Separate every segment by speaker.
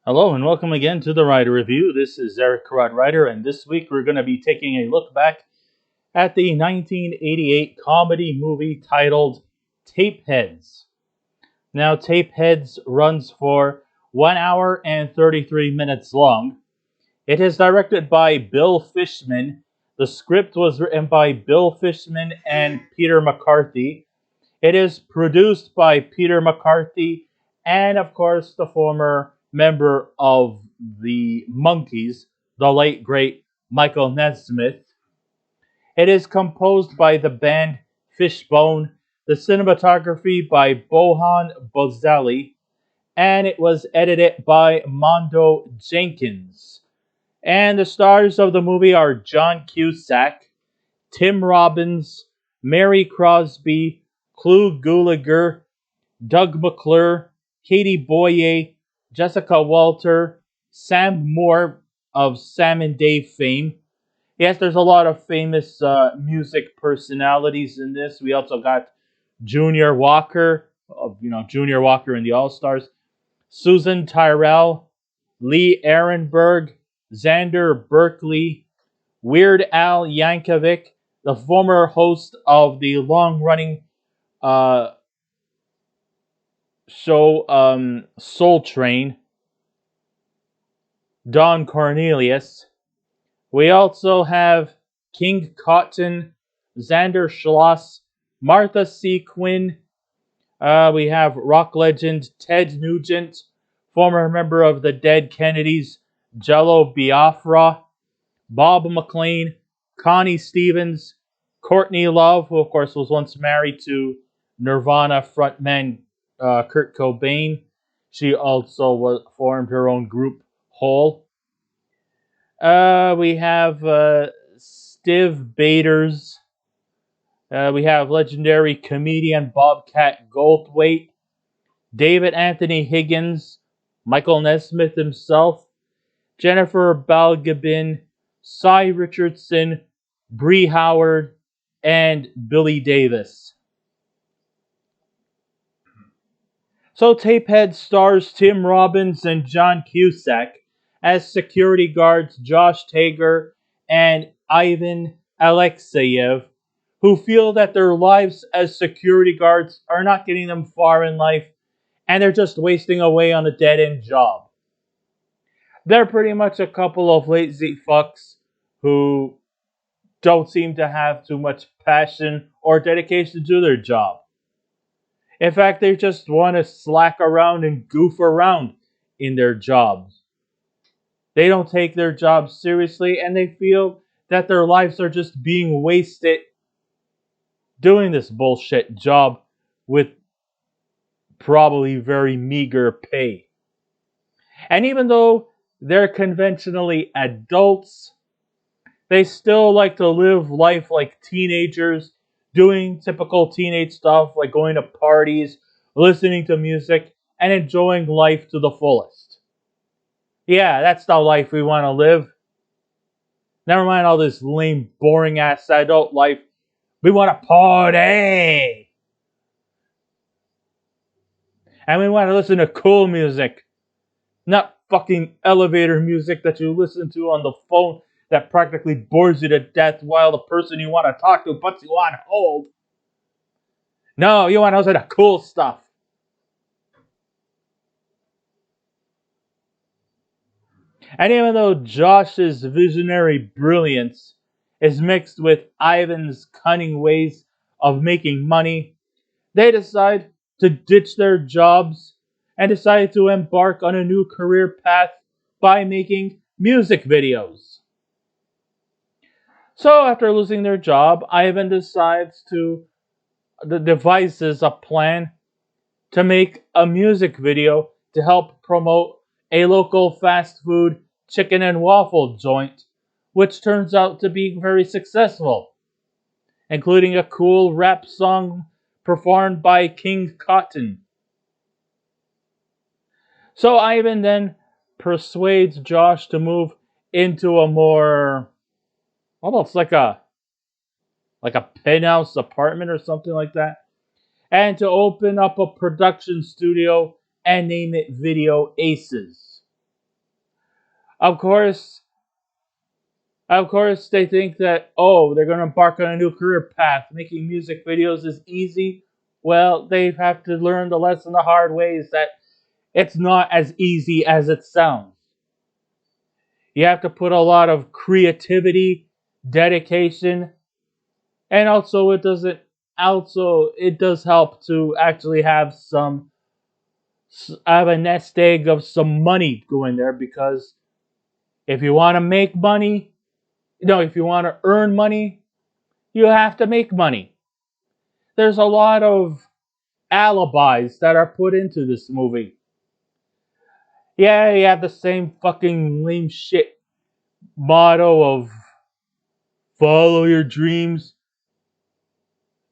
Speaker 1: Hello and welcome again to the Rider Review. This is Eric Karad Rider, and this week we're going to be taking a look back at the 1988 comedy movie titled Tapeheads. Now, Tapeheads runs for 1 hour and 33 minutes long. It is directed by Bill Fishman. The script was written by Bill Fishman and Peter McCarthy. It is produced by Peter McCarthy and, of course, the former member of the Monkees, the late, great Michael Nesmith. It is composed by the band Fishbone, the cinematography by Bohan Bozelli, and it was edited by Mondo Jenkins. And the stars of the movie are John Cusack, Tim Robbins, Mary Crosby, Clu Gulager, Doug McClure, Katy Boye, Jessica Walter, Sam Moore of Sam and Dave fame. Yes, there's a lot of famous music personalities in this. We also got Junior Walker, Junior Walker in the All-Stars, Susan Tyrrell, Lee Arenberg, Xander Berkeley, Weird Al Yankovic, the former host of the long-running show Soul Train, Don Cornelius. We also have King Cotton, Zander Schloss, Martha C. Quinn. We have rock legend Ted Nugent, former member of the Dead Kennedys, Jello Biafra, Bob McLean, Connie Stevens, Courtney Love, who of course was once married to Nirvana frontman Kurt Cobain. She also formed her own group, Hole. We have Stiv Bators. We have legendary comedian Bobcat Goldwaith, David Anthony Higgins, Michael Nesmith himself, Jennifer Balgobin, Cy Richardson, Brie Howard, and Billy Davis. So Tapehead stars Tim Robbins and John Cusack as security guards Josh Tager and Ivan Alexeyev, who feel that their lives as security guards are not getting them far in life, and they're just wasting away on a dead-end job. They're pretty much a couple of lazy fucks who don't seem to have too much passion or dedication to their job. In fact, they just want to slack around and goof around in their jobs. They don't take their jobs seriously, and they feel that their lives are just being wasted doing this bullshit job with probably very meager pay. And even though they're conventionally adults, they still like to live life like teenagers, doing typical teenage stuff like going to parties, listening to music, and enjoying life to the fullest. Yeah, that's the life we want to live. Never mind all this lame, boring-ass adult life. We want to party! And we want to listen to cool music. Not fucking elevator music that you listen to on the phone that practically bores you to death while the person you want to talk to puts you on hold. No, you want to listen to cool stuff. And even though Josh's visionary brilliance is mixed with Ivan's cunning ways of making money, they decide to ditch their jobs and decide to embark on a new career path by making music videos. So after losing their job, Ivan devises a plan to make a music video to help promote a local fast food chicken and waffle joint, which turns out to be very successful, including a cool rap song performed by King Cotton. So Ivan then persuades Josh to move into a more, almost like a penthouse apartment or something like that, and to open up a production studio and name it Video Aces. Of course, they think that, oh, they're going to embark on a new career path. Making music videos is easy. Well, they have to learn the lesson the hard way is that it's not as easy as it sounds. You have to put a lot of creativity, dedication, and also it does help to actually have a nest egg of some money going there, because if you want to make money, if you want to earn money, you have to make money. There's a lot of alibis that are put into this movie. Yeah, you have the same fucking lame shit motto of follow your dreams,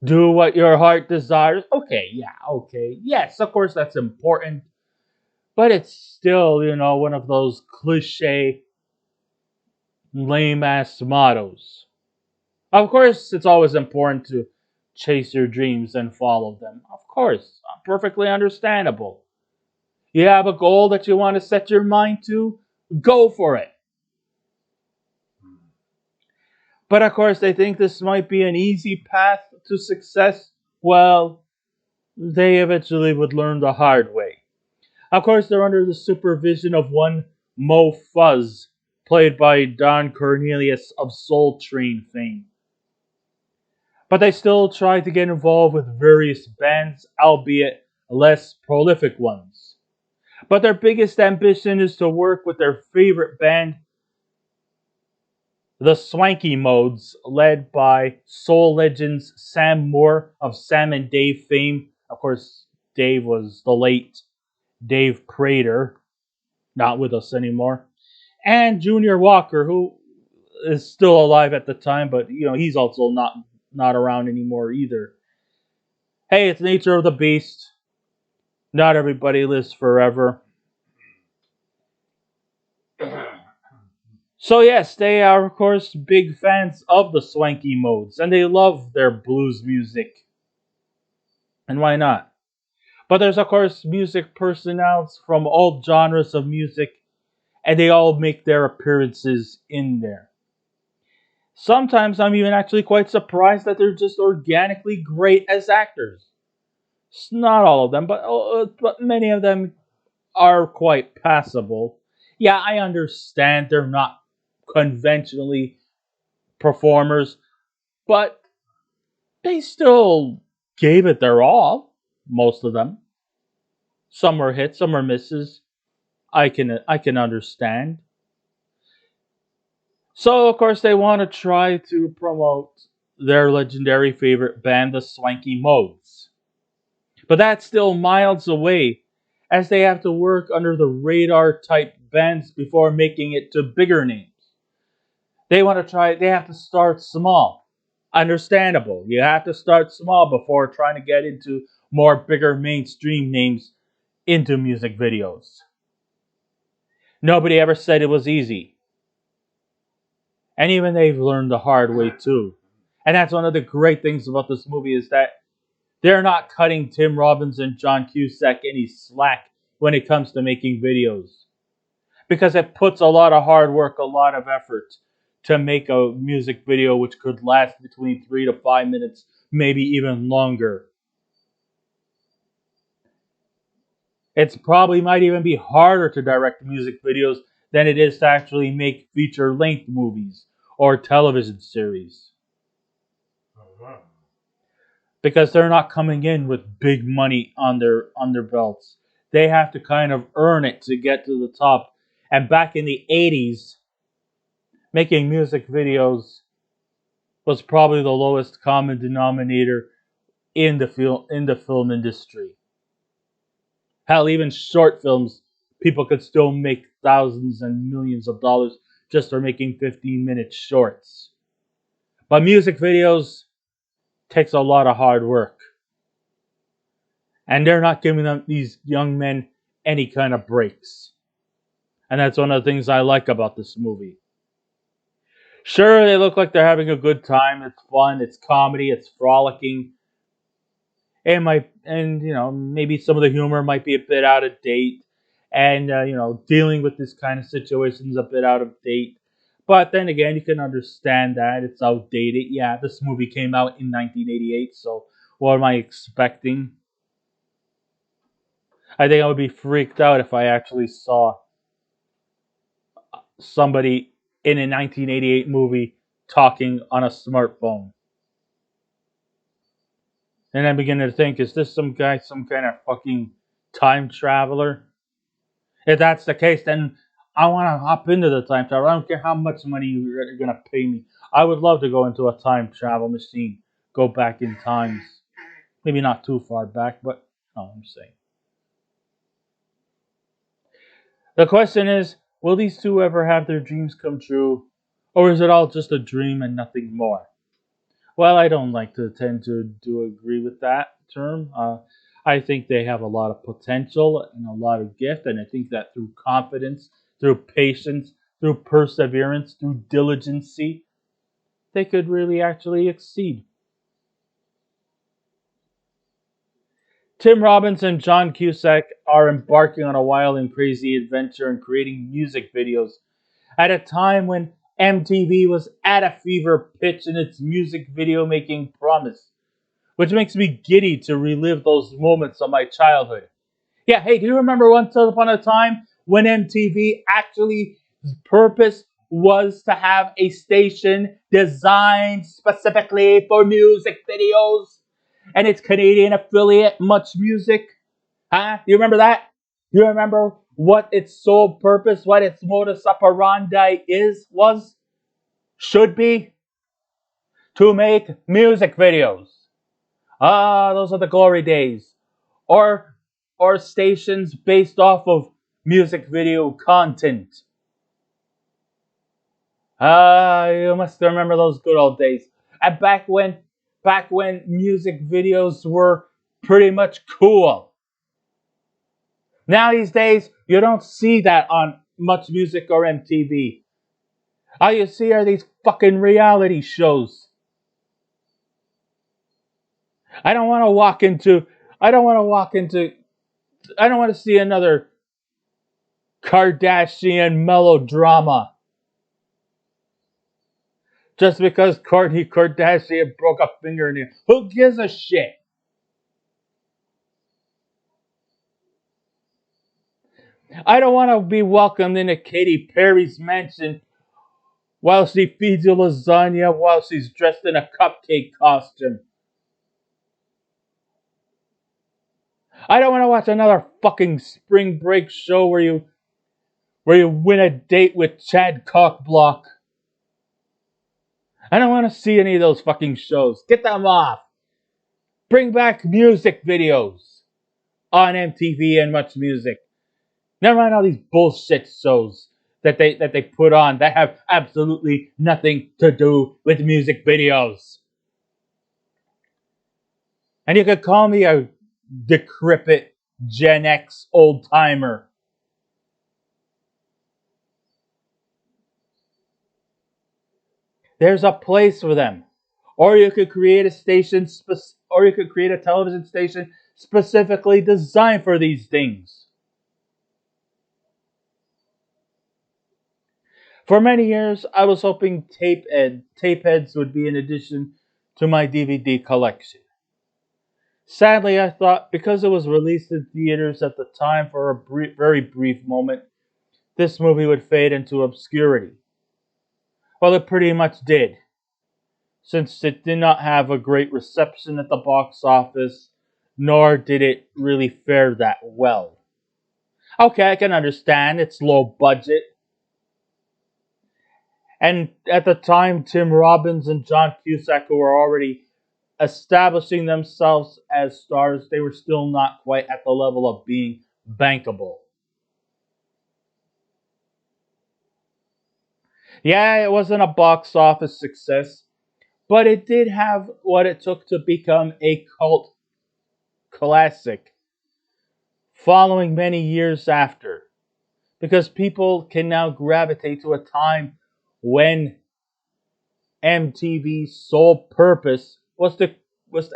Speaker 1: do what your heart desires. Okay, yeah, okay. Yes, of course that's important. But it's still, one of those cliche, lame ass mottos. Of course, it's always important to chase your dreams and follow them. Of course, perfectly understandable. You have a goal that you want to set your mind to, go for it. But of course, they think this might be an easy path to success. Well, they eventually would learn the hard way. Of course, they're under the supervision of one Mo Fuzz, played by Don Cornelius of Soul Train fame. But they still try to get involved with various bands, albeit less prolific ones. But their biggest ambition is to work with their favorite band, the Swanky Modes, led by soul legends Sam Moore of Sam and Dave fame. Of course, Dave was the late Dave Prater, not with us anymore, and Junior Walker, who is still alive at the time, but he's also not around anymore either. Hey, it's nature of the beast. Not everybody lives forever. So yes, they are of course big fans of the Swanky Modes, and they love their blues music. And why not? But there's of course music personalities from all genres of music, and they all make their appearances in there. Sometimes I'm even actually quite surprised that they're just organically great as actors. It's not all of them, but many of them are quite passable. Yeah, I understand they're not conventionally performers, but they still gave it their all. Most of them. Some are hits, some are misses. I can understand. So of course they want to try to promote their legendary favorite band, the Swanky Modes. But that's still miles away, as they have to work under the radar type bands before making it to bigger names. They have to start small. Understandable. You have to start small before trying to get into more bigger mainstream names into music videos. Nobody ever said it was easy. And even they've learned the hard way too. And that's one of the great things about this movie is that they're not cutting Tim Robbins and John Cusack any slack when it comes to making videos. Because it puts a lot of hard work, a lot of effort to make a music video which could last between 3 to 5 minutes, maybe even longer. It's probably might even be harder to direct music videos than it is to actually make feature-length movies or television series. Because they're not coming in with big money on their belts. They have to kind of earn it to get to the top. And back in the 80s, making music videos was probably the lowest common denominator in the film industry. Hell, even short films, people could still make thousands and millions of dollars just for making 15-minute shorts. But music videos takes a lot of hard work. And they're not giving these young men any kind of breaks. And that's one of the things I like about this movie. Sure, they look like they're having a good time. It's fun. It's comedy. It's frolicking. Maybe some of the humor might be a bit out of date. and dealing with this kind of situation is a bit out of date. But then again, you can understand that it's outdated. Yeah, this movie came out in 1988, so what am I expecting? I think I would be freaked out if I actually saw somebody in a 1988 movie talking on a smartphone. And I'm beginning to think, is this some guy, some kind of fucking time traveler? If that's the case, then I want to hop into the time travel. I don't care how much money you're going to pay me. I would love to go into a time travel machine, go back in times. Maybe not too far back, but I'm saying. The question is, will these two ever have their dreams come true? Or is it all just a dream and nothing more? Well, I don't like to tend to agree with that term. I think they have a lot of potential and a lot of gift, and I think that through confidence, through patience, through perseverance, through diligency, they could really actually exceed. Tim Robbins and John Cusack are embarking on a wild and crazy adventure in creating music videos at a time when MTV was at a fever pitch in its music video making promise, which makes me giddy to relive those moments of my childhood. Yeah, hey, do you remember once upon a time when MTV actually purpose was to have a station designed specifically for music videos and its Canadian affiliate Much Music? Huh? You remember that? You remember what its sole purpose, what its modus operandi should be? To make music videos. Ah, those are the glory days. Or stations based off of music video content. Ah, you must remember those good old days. And back when music videos were pretty much cool. Now these days, you don't see that on Much Music or MTV. All you see are these fucking reality shows. I don't want to walk into. I don't want to see another Kardashian melodrama. Just because Courtney Kardashian broke a fingernail. Who gives a shit? I don't want to be welcomed into Katy Perry's mansion while she feeds you lasagna while she's dressed in a cupcake costume. I don't want to watch another fucking spring break show where you win a date with Chad Cockblock. I don't want to see any of those fucking shows. Get them off. Bring back music videos on MTV and Much Music. Never mind all these bullshit shows that they put on that have absolutely nothing to do with music videos. And you could call me a decrepit Gen X old timer. There's a place for them. Or you could create a station, or you could create a television station specifically designed for these things. For many years, I was hoping Tapeheads would be an addition to my DVD collection. Sadly, I thought because it was released in theaters at the time for a very brief moment, this movie would fade into obscurity. Well, it pretty much did, since it did not have a great reception at the box office, nor did it really fare that well. Okay, I can understand it's low budget. And at the time, Tim Robbins and John Cusack, who were already establishing themselves as stars, they were still not quite at the level of being bankable. Yeah, it wasn't a box office success, but it did have what it took to become a cult classic following many years after. Because people can now gravitate to a time when MTV's sole purpose was to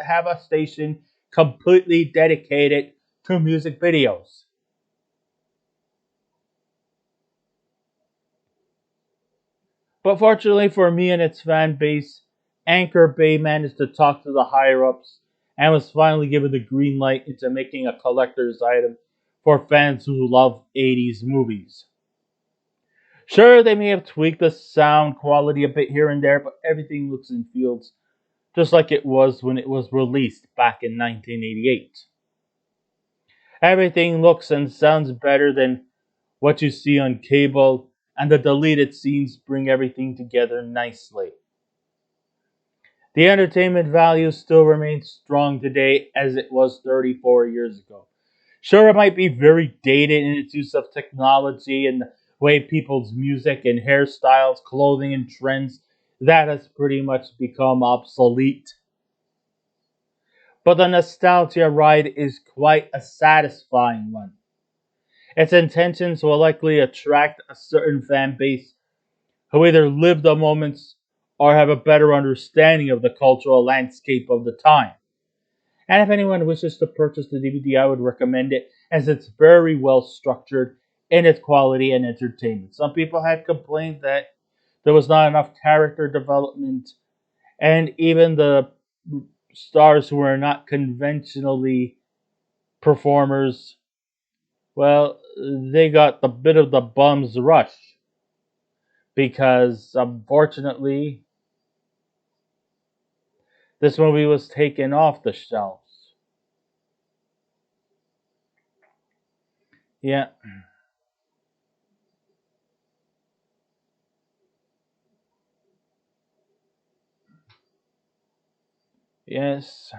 Speaker 1: have a station completely dedicated to music videos. But fortunately for me and its fan base, Anchor Bay managed to talk to the higher ups and was finally given the green light into making a collector's item for fans who love 80s movies. Sure, they may have tweaked the sound quality a bit here and there, but everything looks and feels just like it was when it was released back in 1988. Everything looks and sounds better than what you see on cable, and the deleted scenes bring everything together nicely. The entertainment value still remains strong today as it was 34 years ago. Sure, it might be very dated in its use of technology and the way people's music and hairstyles, clothing, and trends that has pretty much become obsolete. But the nostalgia ride is quite a satisfying one. Its intentions will likely attract a certain fan base who either live the moments or have a better understanding of the cultural landscape of the time. And if anyone wishes to purchase the DVD, I would recommend it as it's very well structured in its quality and entertainment. Some people had complained that there was not enough character development, and even the stars who were not conventionally performers, well, they got the bit of the bum's rush because unfortunately this movie was taken off the shelves. Yeah, yes,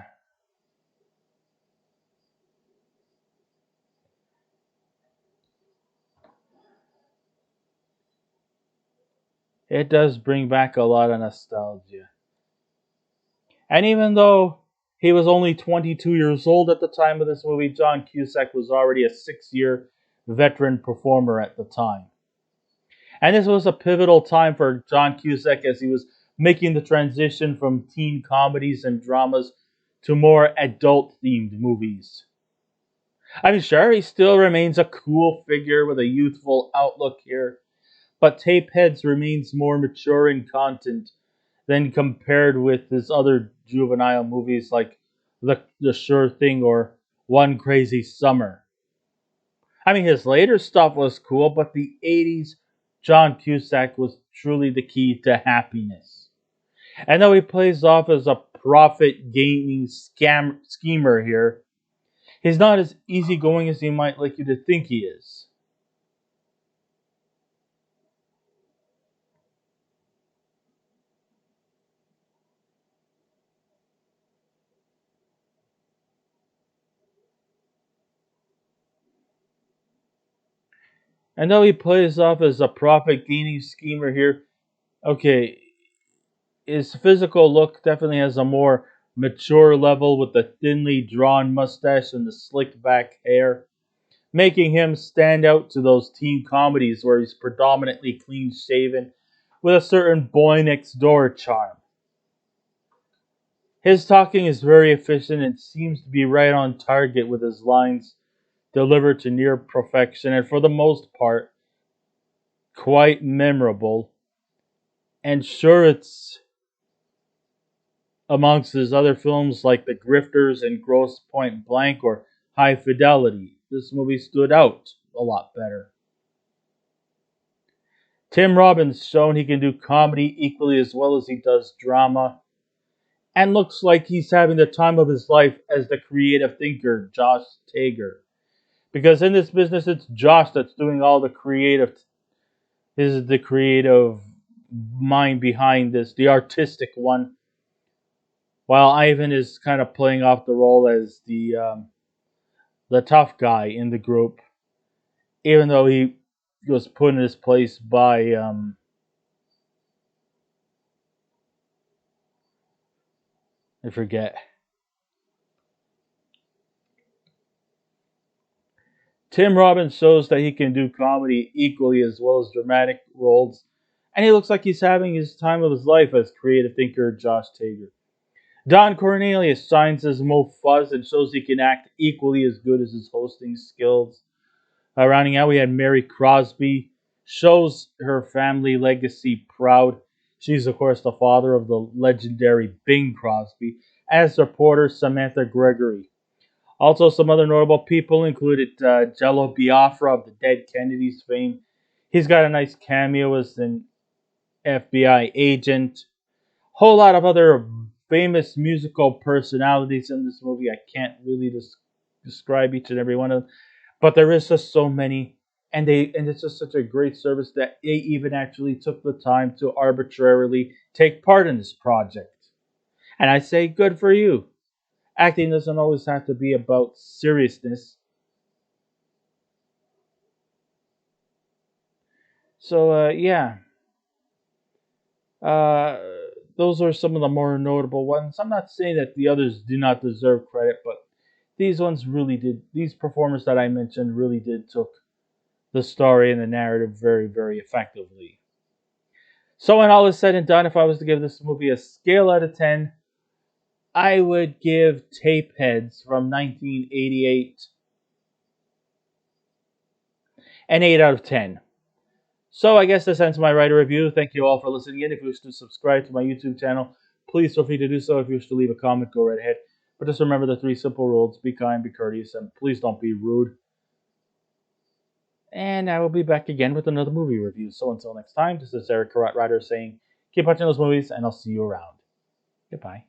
Speaker 1: it does bring back a lot of nostalgia. And even though he was only 22 years old at the time of this movie, John Cusack was already a 6-year veteran performer at the time. And this was a pivotal time for John Cusack as he was making the transition from teen comedies and dramas to more adult themed movies. I mean, sure, he still remains a cool figure with a youthful outlook here, but Tapeheads remains more mature in content than compared with his other juvenile movies like The Sure Thing or One Crazy Summer. I mean, his later stuff was cool, but the 80s John Cusack was truly the key to happiness. And though he plays off as a profit gaining schemer here, he's not as easygoing as he might like you to think he is. And though he plays off as a profit gaining schemer here, okay, his physical look definitely has a more mature level with the thinly drawn mustache and the slicked back hair, making him stand out to those teen comedies where he's predominantly clean shaven with a certain boy next door charm. His talking is very efficient and seems to be right on target with his lines delivered to near perfection and for the most part quite memorable. And sure, it's amongst his other films like The Grifters and Gross Point Blank or High Fidelity. This movie stood out a lot better. Tim Robbins shown he can do comedy equally as well as he does drama, and looks like he's having the time of his life as the creative thinker, Josh Tager. Because in this business, it's Josh that's doing all the creative. Is the creative mind behind this, the artistic one, while Ivan is kind of playing off the role as the tough guy in the group, even though he was put in his place by I forget. Tim Robbins shows that he can do comedy equally as well as dramatic roles, and he looks like he's having his time of his life as creative thinker Josh Tager. Don Cornelius shines as Mo Fuzz and shows he can act equally as good as his hosting skills. Rounding out, we had Mary Crosby, shows her family legacy proud. She's, of course, the father of the legendary Bing Crosby, as reporter Samantha Gregory. Also, some other notable people included Jello Biafra of the Dead Kennedys fame. He's got a nice cameo as an FBI agent. Whole lot of other famous musical personalities in this movie. I can't really describe each and every one of them, but there is just so many, and it's just such a great service that they even actually took the time to arbitrarily take part in this project. And I say, good for you. Acting doesn't always have to be about seriousness. So yeah, uh, those are some of the more notable ones. I'm not saying that the others do not deserve credit, but these ones really did. These performers that I mentioned really did took the story and the narrative very, very effectively. So when all is said and done, if I was to give this movie a scale out of 10, I would give Tapeheads from 1988 an 8 out of 10. So I guess this ends my writer review. Thank you all for listening in. If you wish to subscribe to my YouTube channel, please feel free to do so. If you wish to leave a comment, go right ahead. But just remember the 3 simple rules. Be kind, be courteous, and please don't be rude. And I will be back again with another movie review. So until next time, this is Eric Karate Rider saying, keep watching those movies, and I'll see you around. Goodbye.